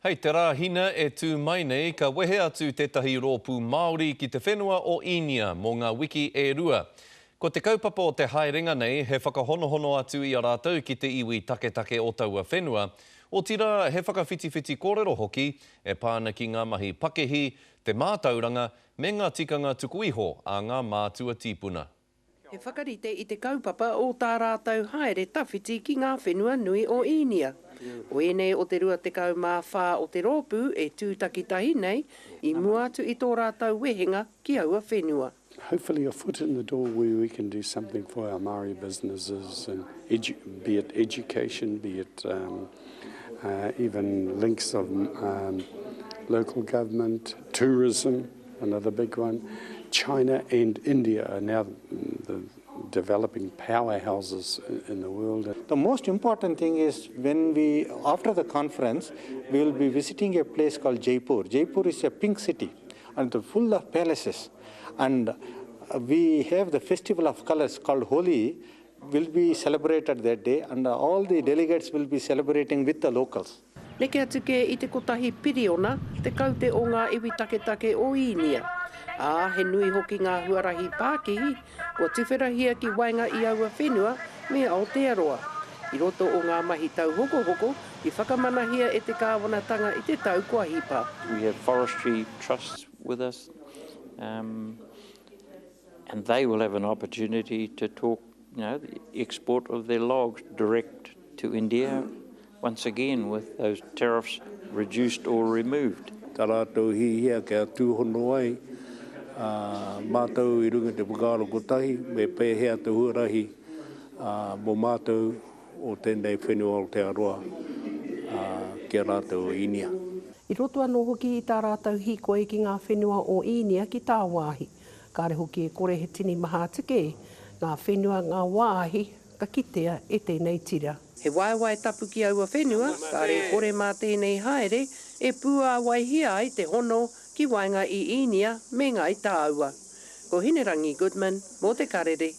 Hei, te rā hina e tū mai nei ka wehe atu tētahi rōpū Māori ki te whenua o Inia mō ngā wiki e rua. Ko te kaupapa o te haerenga nei, he whakahonohono atu i a rātou ki te iwi taketake o taua whenua. O tira, he whakawhitiwhiti kōrero hoki e pāna ki ngā mahi pakehi, te mātauranga, me ngā tikanga tuku iho a ngā mātua tīpuna. He whakarite i te kaupapa o tā rātou haere tawhiti ki ngā whenua nui o Inia. O enei o te rua te kau mā whā o te rōpū e tūtakitahi nei I mua atu I tō rātou wehenga ki aua whenua. Hopefully a foot in the door where we can do something for our Māori businesses, and be it education, be it even links of local government, tourism, another big one. China and India are now the developing powerhouses in the world. The most important thing is after the conference, we will be visiting a place called Jaipur. Jaipur is a pink city and full of palaces. And we have the festival of colors called Holi will be celebrated that day, and all the delegates will be celebrating with the locals. Neke atu ke I te kotahi piriona, te kaute o ngā iwi taketake o Inia. He nui hoki ngā huarahi Pākihi, kua tuwherahia ki wainga I aua whenua me Aotearoa. I roto o ngā mahi tau hoko, I whakamanahia e te kāwanatanga I te tau kua hipa. We have forestry trusts with us, and they will have an opportunity to talk, the export of their logs direct to India, once again with those tariffs reduced or removed. Tā rātou hihia kia tūhono ai, mātou I runga te pukaro kotahi, me pēhea te huarahi mō mātou o tēnei whenua o te aroa kia rātou o Inia. I roto anō hoki I tā rātou hikoe ki ngā whenua o Inia ki tā wāhi. Kāre hoki e kore he tini maha tuke, ngā whenua ngā wāhi ka kitea e tēnei tira. He waiwai tapu ki aua whenua, kāre kore mā tēnei haere, e pua waihia ai te hono ki wainga I Inia me ngai tāua. Ko Hinerangi Goodman, mō te karere.